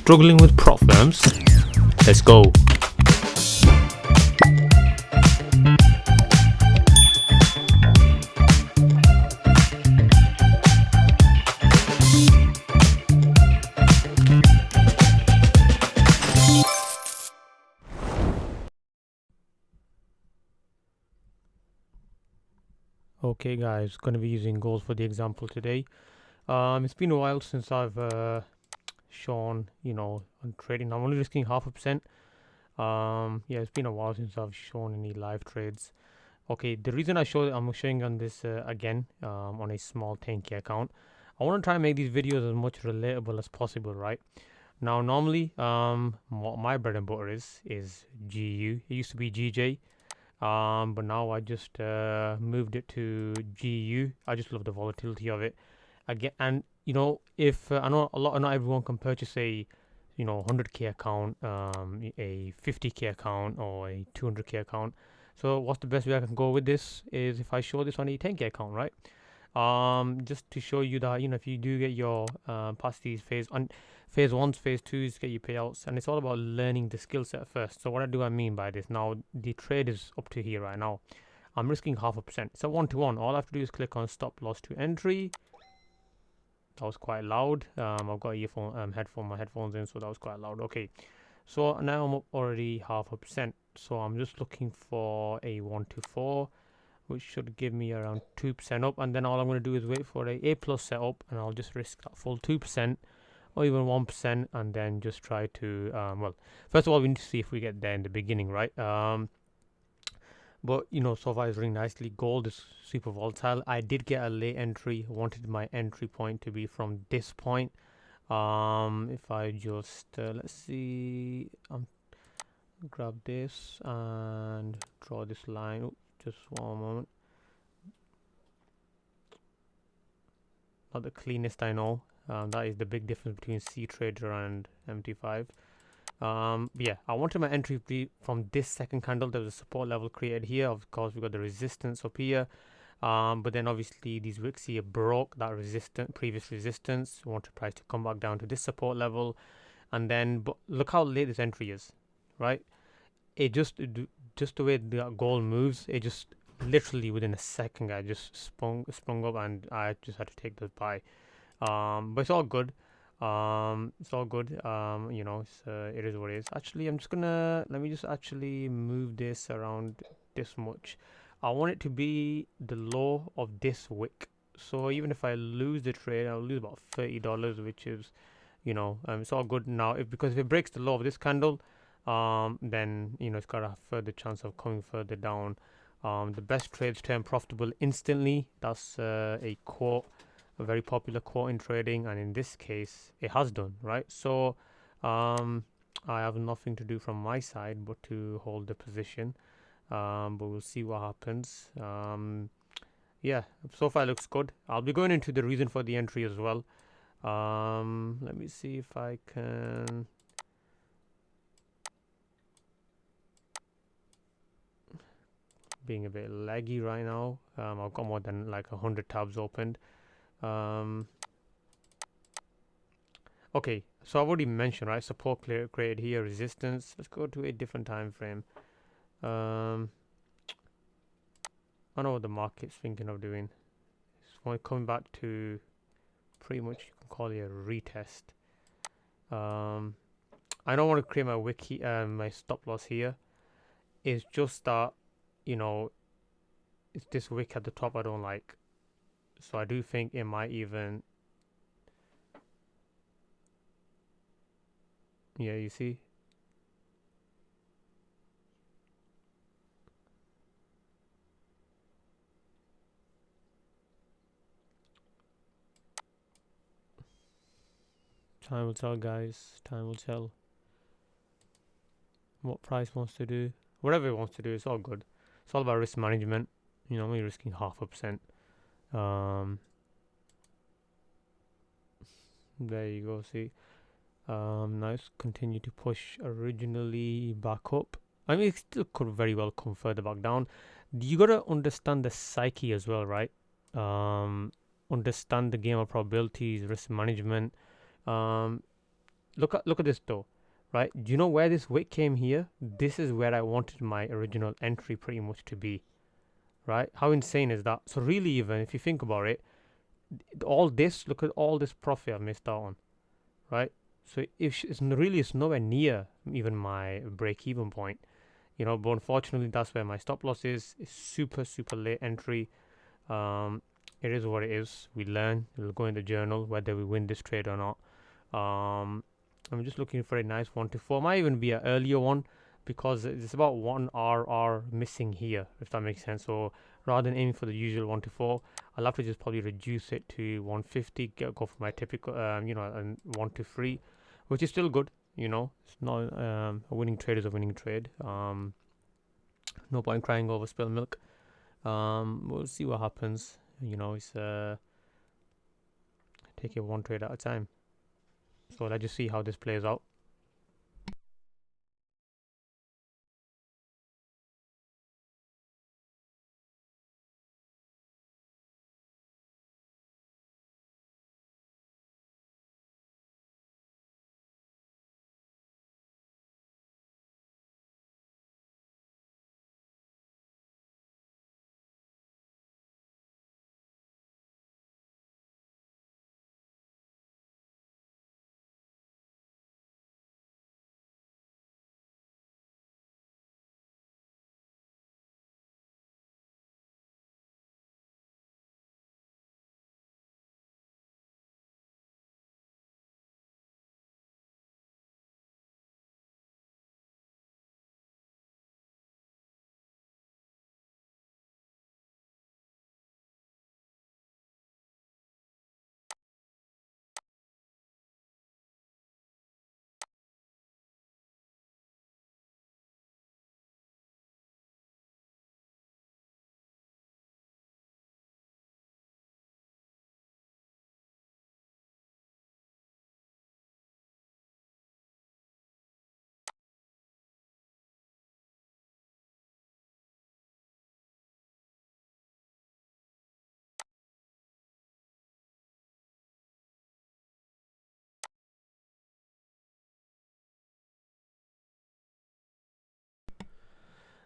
struggling with prop firms? Let's go. Okay guys, going to be using goals for the example today. It's been a while since I've shown, on trading. I'm only risking 0.5%. Yeah, it's been a while since I've shown any live trades. Okay, the reason I'm showing on this again on a small 10k account. I want to try and make these videos as much relatable as possible, right? Now, normally, what my bread and butter is GU. It used to be GJ. But now I just moved it to GU. I just love the volatility of it. Again, and if I know not everyone can purchase a 100k account, a 50k account, or a 200k account. So what's the best way I can go with this is if I show this on a 10k account, right? Just to show you that if you do get your past these phase 1s, phase 2s, get your payouts, and it's all about learning the skill set first. So what do I mean by this? Now the trade is up to here right now. I'm risking 0.5%. It's a 1-to-1. All I have to do is click on stop loss to entry. That was quite loud. I've got my headphones in, so that was quite loud. Okay, so now I'm up already 0.5%. So I'm just looking for a 1-to-4, which should give me around 2% up, and then all I'm going to do is wait for a plus setup, and I'll just risk that full 2% or even 1%, and then just try to well, first of all we need to see if we get there in the beginning, right? But so far it's running nicely. Gold is super volatile. I did get a late entry. I wanted my entry point to be from this point. If I just let's see, grab this and draw this line. Oops, just one moment. Not the cleanest, I know. That is the big difference between C Trader and MT5. Yeah, I wanted my entry to be from this second candle. There was a support level created here. Of course, we got the resistance up here. But then obviously these wicks here broke that previous resistance. We want the price to come back down to this support level, and then but look how late this entry is, right? It just the way the gold moves, it just literally within a second I just sprung up, and I just had to take this buy. But it's all good. It's all good. It is what it is. Actually, let me just actually move this around this much. I want it to be the low of this wick. So even if I lose the trade, I'll lose about $30, which is, it's all good now. Because if it breaks the low of this candle, then it's got a further chance of coming further down. The best trades turn profitable instantly. That's a quote. A very popular quote in trading, and in this case it has done, right? So I have nothing to do from my side but to hold the position, but we'll see what happens. Yeah, so far it looks good. I'll be going into the reason for the entry as well. Let me see if I can being a bit laggy right now. I've got more than like 100 tabs opened. Okay, so I've already mentioned, right? Support created here, resistance. Let's go to a different time frame. I know what the market's thinking of doing. It's coming back to pretty much, you can call it a retest. I don't want to create my wiki, my stop loss here. It's just that, it's this wick at the top I don't like. So I do think it might even, yeah, you see, time will tell, guys. Time will tell what price wants to do. Whatever it wants to do, it's all good. It's all about risk management. I'm only risking 0.5%. There you go, see. Nice, continue to push originally back up. I mean, it still could very well come further back down. You gotta understand the psyche as well, right? Understand the game of probabilities, risk management. look at this though, right? Do you know where this wick came here? This is where I wanted my original entry pretty much to be, right? How insane is that? So really, even if you think about it, all this, look at all this profit I missed out on, right? So if it's nowhere near even my break-even point, you know. But unfortunately, that's where my stop loss is. It's super late entry. Um, it is what it is. We learn. It'll go in the journal whether we win this trade or not. I'm just looking for a nice 1 to 4. Might even be an earlier one because it's about 1 RR missing here, if that makes sense. So rather than aiming for the usual 1 to 4, I'll have to just probably reduce it to 150, go for my typical, you know, and 1 to 3, which is still good. You know, it's not a winning trade is a winning trade. No point crying over spilled milk. We'll see what happens. You know, it's take it one trade at a time. So let's just see how this plays out.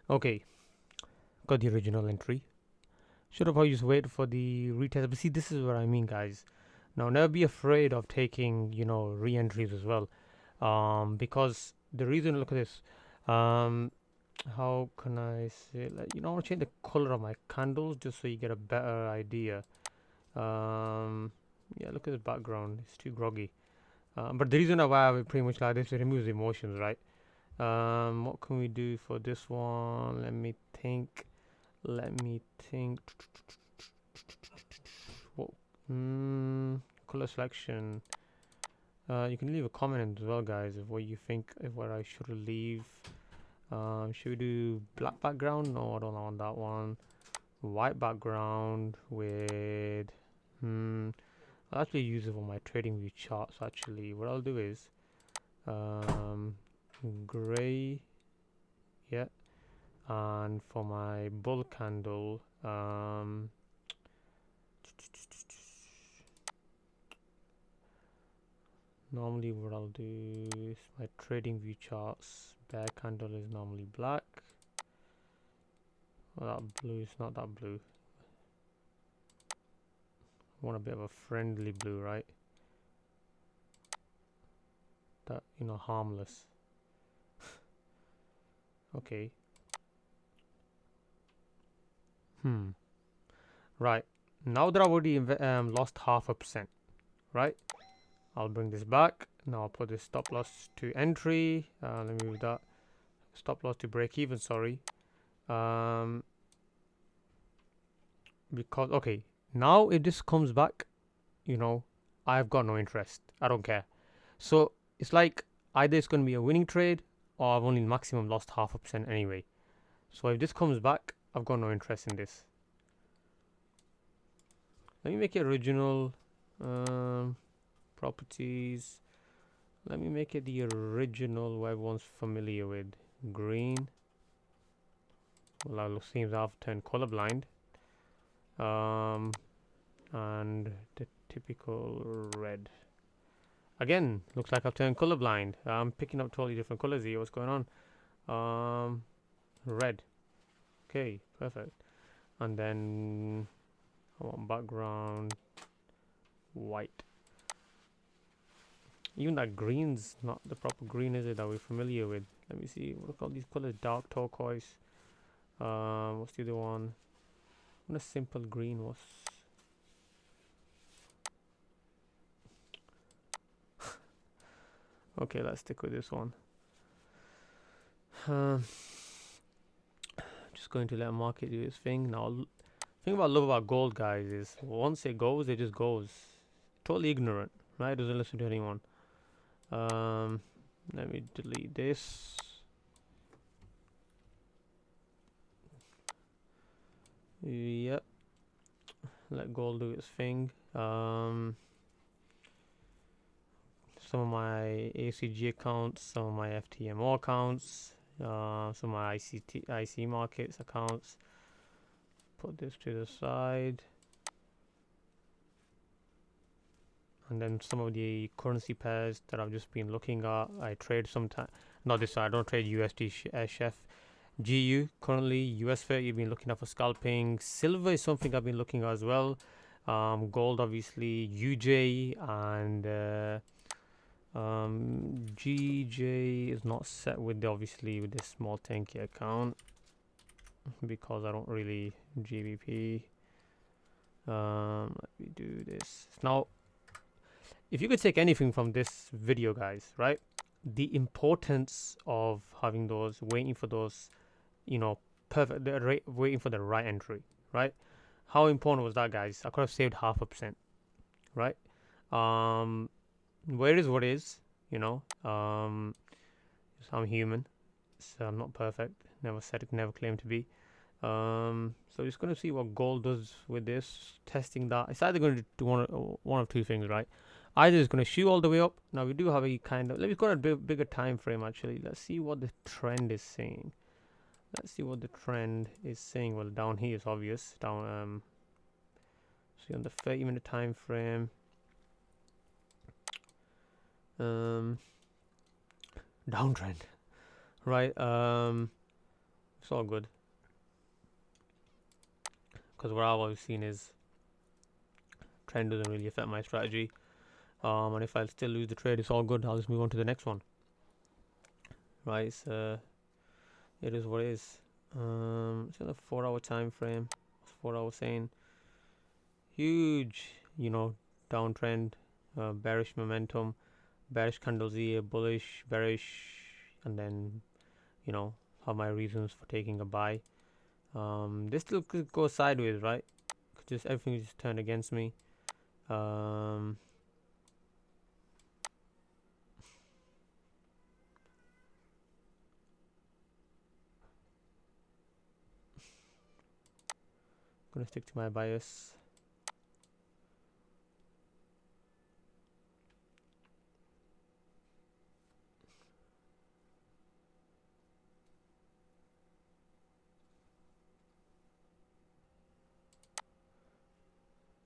Okay, got the original entry. Should have probably just waited for the retest. But see, this is what I mean, guys. Now, never be afraid of taking, you know, re-entries as well. Because the reason, look at this. How can I say, like, you know, I want to change the color of my candles just so you get a better idea. Yeah, look at the background. It's too groggy. But the reason why I have it pretty much like this, it removes the emotions, right? What can we do for this one? Let me think. Let me think. What? Color selection. You can leave a comment as well, guys, of what you think, of what I should leave. Should we do black background? No, I don't want that one. White background with. I'll actually use it for my trading view charts. Actually, what I'll do is, gray. Yeah. And for my bull candle, normally what I'll do is my trading view charts, bear candle is normally black. Well, that blue is not that blue. I want a bit of a friendly blue, right? That, you know, harmless. Okay. Right. Now that I've already lost 0.5%, right? I'll bring this back. Now I'll put this stop loss to entry. Let me move that. Stop loss to break even, sorry. Because, okay, now if this comes back, you know, I've got no interest. I don't care. So it's like either it's going to be a winning trade or I've only maximum lost 0.5% anyway. So if this comes back, I've got no interest in this. Let me make it original. Properties. Let me make it the original what everyone's familiar with. Green. Well, it seems I've turned colorblind. And the typical red. Again, looks like I've turned colorblind. I'm picking up totally different colors here. What's going on? Red. Okay, perfect. And then I want background white. Even that green's not the proper green, is it, that we're familiar with? Let me see. What are called these colors? Dark turquoise. What's the other one? What a simple green was. Okay, let's stick with this one. Just going to let market do its thing. Now, the thing about love about gold, guys, is once it goes, it just goes. Totally ignorant, right? It doesn't listen to anyone. Let me delete this. Yep. Let gold do its thing. Some of my ACG accounts, some of my Ftmo accounts, some of my IC markets accounts. Put this to the side. And then some of the currency pairs that I've just been looking at. I trade sometimes, not this side, I don't trade USD Chef. GU currently, US 30 you've been looking at for scalping. Silver is something I've been looking at as well. Gold obviously, UJ, and GJ is not set with obviously with this small 10k account because I don't really GBP. Let me do this now. If you could take anything from this video, guys, right? The importance of having those, waiting for those, perfect, waiting for the right entry, right? How important was that, guys? I could have saved 0.5%, right? Where is what is, I'm human, so I'm not perfect. Never said it, never claimed to be. So just going to see what gold does with this, testing that. It's either going to do one of two things, right? Either it's going to shoot all the way up. Now we do have a kind of, let's go on a bigger time frame actually. Let's see what the trend is saying. Well, down here is obvious. Down, see on the 30-minute time frame. Downtrend, right? It's all good because what I've always seen is trend doesn't really affect my strategy. And if I still lose the trade, it's all good. I'll just move on to the next one. Right, so it is what it is. It's on a 4-hour time frame. What's 4 hours saying? Huge, downtrend, bearish momentum, bearish candles here, bullish, bearish, and then, have my reasons for taking a buy. This still could go sideways, right? Everything just turned against me. Gonna stick to my bias.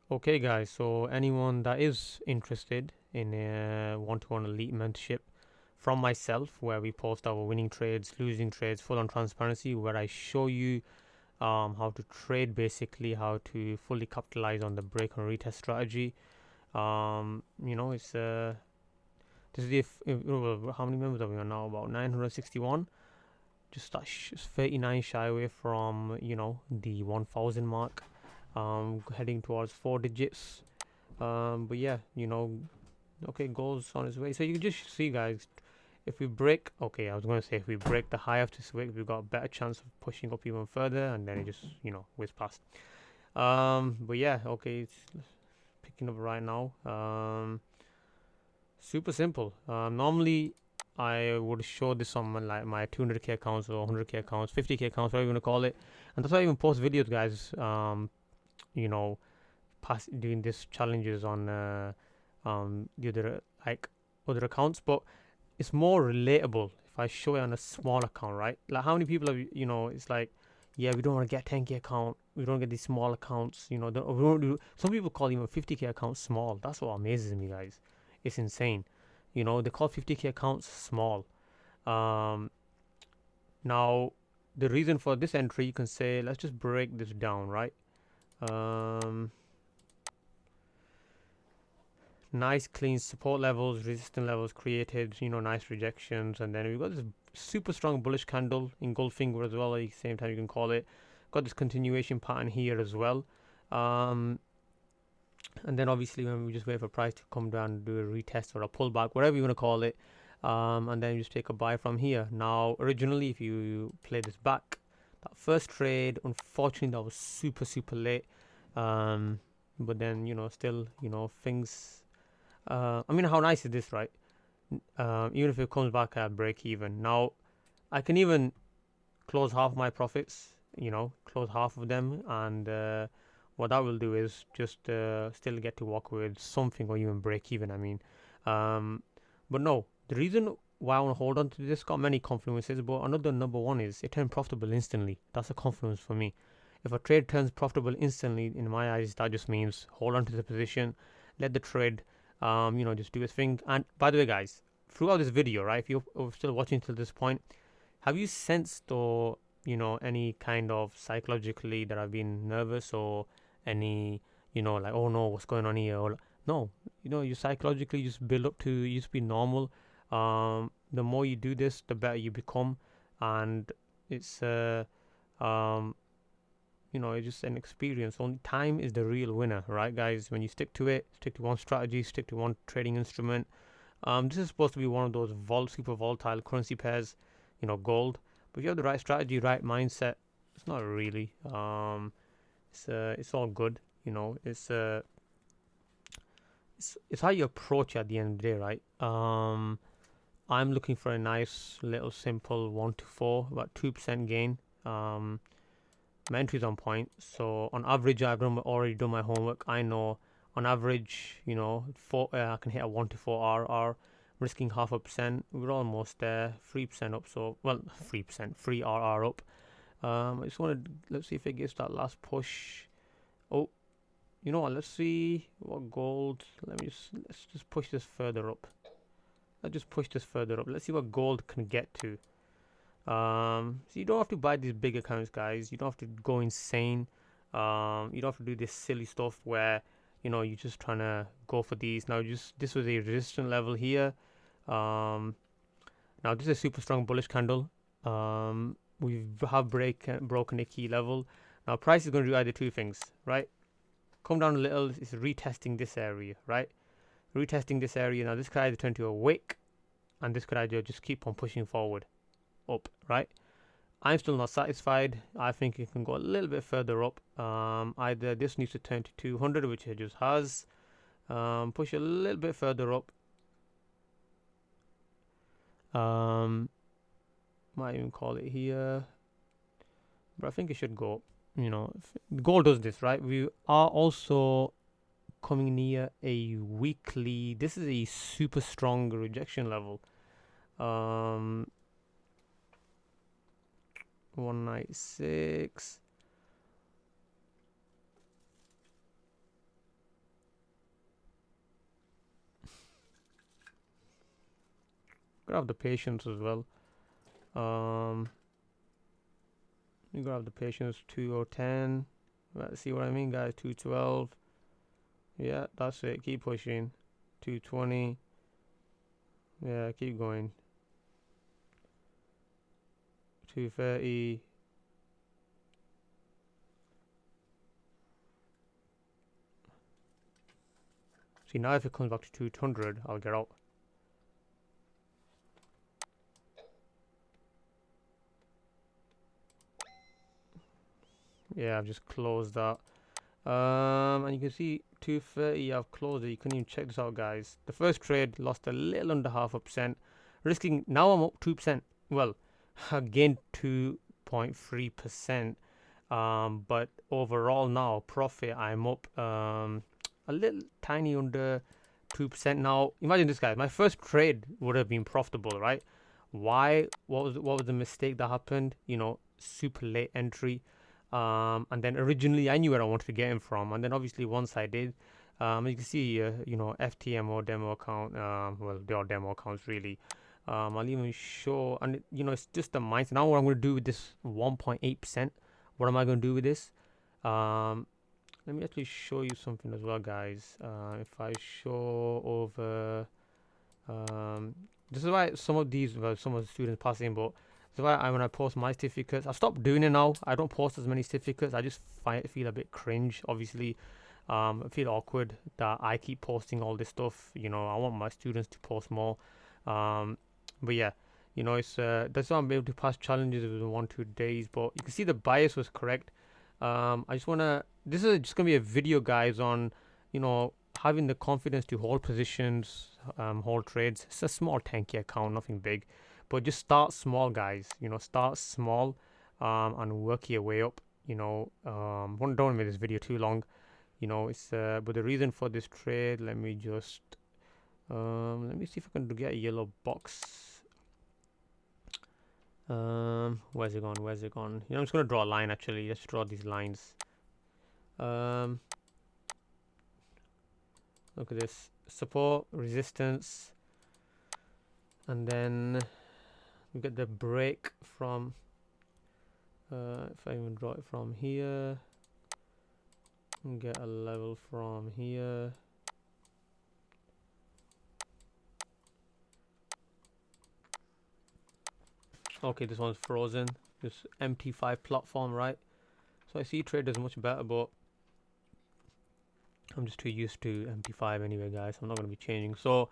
Okay, guys, so anyone that is interested in a one-to-one elite mentorship from myself, where we post our winning trades, losing trades, full on transparency, where I show you how to trade, basically how to fully capitalize on the break and retest strategy. It's this is how many members are we on now? About 961. Just 39 shy away from the 1,000 mark. Heading towards 4 digits. But yeah, okay, goals on its way. So you can just see, guys, if we break, okay, I was going to say if we break the high of this week, we've got a better chance of pushing up even further, and then it just whiz past. But yeah, okay, it's picking up right now. Super simple. Normally I would show this on like my 200k accounts or 100k accounts, 50k accounts, whatever you want to call it, and that's why I even post videos, guys. Doing these challenges on the other accounts, but it's more relatable if I show it on a small account, right? Like how many people have it's like, yeah, we don't want to get 10k account, we don't get these small accounts, we don't do. Some people call even 50k accounts small. That's what amazes me, guys. It's insane. You know, they call 50k accounts small. Now the reason for this entry, you can say, let's just break this down, right? Nice clean support levels, resistance levels created, you know, nice rejections, and then we've got this super strong bullish candle engulfing as well, at the same time you can call it. Got this continuation pattern here as well. And then obviously when we just wait for price to come down and do a retest or a pullback, whatever you want to call it, and then you just take a buy from here. Now originally, if you play this back, that first trade, unfortunately that was super late, but then, you know, still, you know, things, I mean, how nice is this, right? Even if it comes back at break even. Now I can even close half my profits, you know, close half of them, and what that will do is just still get to walk with something or even break even, I mean. But no, the reason why I want to hold on to this got many confluences, but another number one is it turned profitable instantly. That's a confluence for me. If a trade turns profitable instantly, in my eyes, that just means hold on to the position, let the trade, you know, just do its thing. And by the way, guys, throughout this video, right, if you're still watching till this point, have you sensed, or, you know, any kind of psychologically that I've been nervous, or any, you know, like, oh no, what's going on here? Or no, you know, you psychologically just build up to, you just be normal. The more you do this, the better you become, and it's you know, it's just an experience. Only time is the real winner, right, guys? When you stick to it, stick to one strategy, stick to one trading instrument. This is supposed to be one of those super volatile currency pairs, you know, gold. But if you have the right strategy, right mindset, it's not really. It's all good, you know. It's how you approach it at the end of the day, right? I'm looking for a nice little simple 1 to 4, about 2% gain. My entry's on point, so on average I've already done my homework. I know on average, you know, I can hit a 1 to 4 RR, risking 0.5%. We're almost there, 3% up, so, well, 3%, 3 RR up. I just want to, let's see if it gives that last push. Oh, you know what, let's see what gold, let's just push this further up. Let's just push this further up. Let's see what gold can get to. So you don't have to buy these big accounts, guys. You don't have to go insane. You don't have to do this silly stuff where, you know, you're just trying to go for these. Now, this was a resistance level here. Now this is a super strong bullish candle. We have broken a key level. Now price is going to do either two things, right? Come down a little. It's retesting this area, right? Retesting this area. Now this could either turn to a wick, and this could either just keep on pushing forward up, right? I'm still not satisfied. I think it can go a little bit further up. Either this needs to turn to 200, which it just has. Push a little bit further up. Might even call it here, but I think it should go up. You know, gold does this, right? We are also coming near a weekly. This is a super strong rejection level. 196. Gotta have the patience as well. You gotta have the patience. 210. Let's see what I mean, guys. 212. Yeah, that's it. Keep pushing. 220. Yeah, keep going. 230. See, now if it comes back to 200, I'll get out. Yeah, I've just closed that. And you can see 230, I've closed it. You can even check this out, guys. The first trade lost a little under 0.5%, risking, now I'm up 2%. Well, I gained 2.3%. But overall now, profit, I'm up a little tiny under 2%. Now, imagine this, guys. My first trade would have been profitable, right? Why? What was the mistake that happened? You know, super late entry. And then originally I knew where I wanted to get him from, and then obviously once I did, As you can see, you know, Ftmo demo account. Well, they are demo accounts really. I'll even show, and you know, it's just a mindset. Now, what I'm going to do with this 1.8%? What am I going to do with this? Let me actually show you something as well, guys. If I show over, this is why some of these, well, some of the students passing, but this is why when I post my certificates, I've stopped doing it now. I don't post as many certificates. I just feel a bit cringe, obviously. I feel awkward that I keep posting all this stuff. You know, I want my students to post more. But yeah, you know, it's that's why I'm able to pass challenges within 1-2 days. But you can see the bias was correct. I just wanna. This is just gonna be a video, guys, on, you know, having the confidence to hold positions, hold trades. It's a small 10K account, nothing big, but just start small, guys. You know, start small, and work your way up. You know, don't want to make this video too long. You know, it's but the reason for this trade, let me just let me see if I can get a yellow box. Where's it gone? Where's it gone? You know, I'm just gonna draw a line actually. Let's draw these lines. Look at this. Support, resistance, and then we get the break from if I even draw it from here, get a level from here. Okay, this one's frozen. This MT5 platform, right? So I see trade is much better, but I'm just too used to MT5 anyway, guys. I'm not going to be changing. So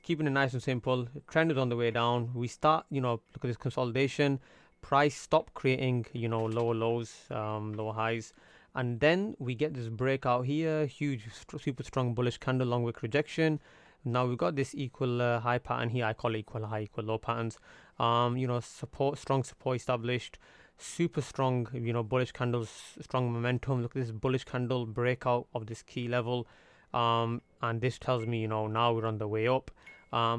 keeping it nice and simple. Trend is on the way down. We start, you know, look at this consolidation. Price stop creating, you know, lower lows, lower highs, and then we get this breakout here. Huge, super strong bullish candle, long wick rejection. Now we've got this equal high pattern here. I call it equal high, equal low patterns. You know, strong support established, super strong, you know, bullish candles, strong momentum. Look at this bullish candle breakout of this key level, and this tells me, you know, now we're on the way up.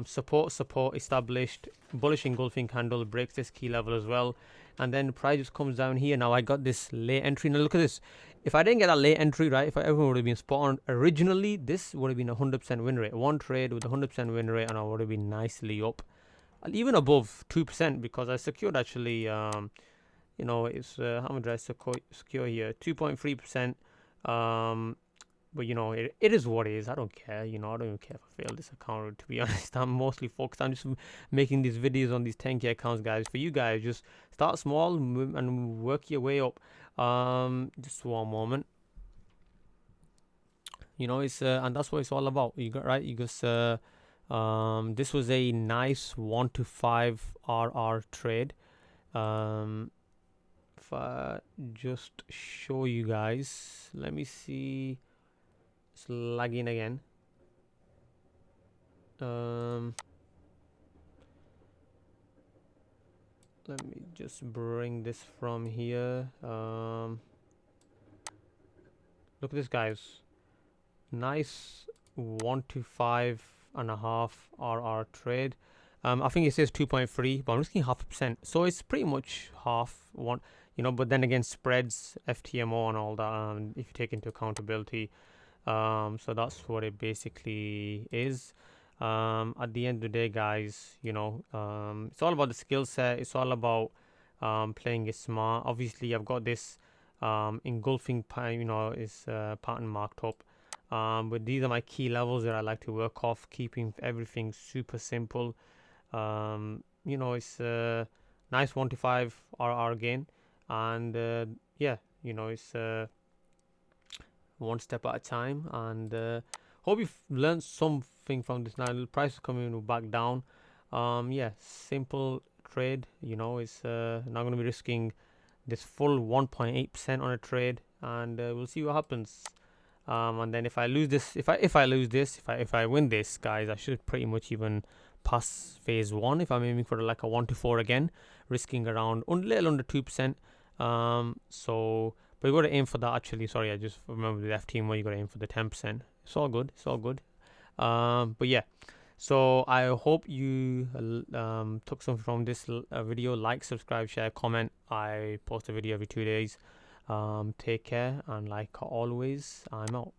Support established, bullish engulfing candle breaks this key level as well, and then the price just comes down here. Now I got this late entry. Now look at this. If I didn't get that late entry, right, if everyone would have been spot on originally, this would have been a 100% win rate. One trade with a 100% win rate, and I would have been nicely up, even above 2%, because I secured actually, you know, it's how much did I secure here? 2.3%. But you know, it is what it is. I don't care. You know, I don't even care if I fail this account, to be honest. I'm mostly focused. I'm just making these videos on these 10K accounts, guys. For you guys, just start small and work your way up. Just one moment. You know, it's and that's what it's all about. You got right. You just this was a nice 1 to 5 RR trade. If I just show you guys, let me see. It's lagging again. Let me just bring this from here. Look at this, guys. Nice 1 to 5.5 RR trade. I think it says 2.3, but I'm risking 0.5%, so it's pretty much half one. You know, but then again, spreads, Ftmo, and all that. If you take into accountability. So that's what it basically is. At the end of the day, guys, you know, it's all about the skill set. It's all about playing it smart. Obviously, I've got this engulfing, you know, is pattern marked up. But these are my key levels that I like to work off, keeping everything super simple. You know, it's a nice 1 to 5 RR gain, and yeah, you know, it's one step at a time, and hope you've learned something from this. Now the price is coming back down. Yeah, simple trade. You know, it's not going to be risking this full 1.8% on a trade, and we'll see what happens. And then if I lose this, if I win this, guys, I should pretty much even pass phase 1 if I'm aiming for like a 1 to 4 again, risking around a little under 2%. So but you got to aim for that actually. Sorry, I just remember the Ftmo, you got to aim for the 10%. It's all good. It's all good. But yeah, so I hope you took something from this video. Like, subscribe, share, comment. I post a video every 2 days. Take care, and like always, I'm out.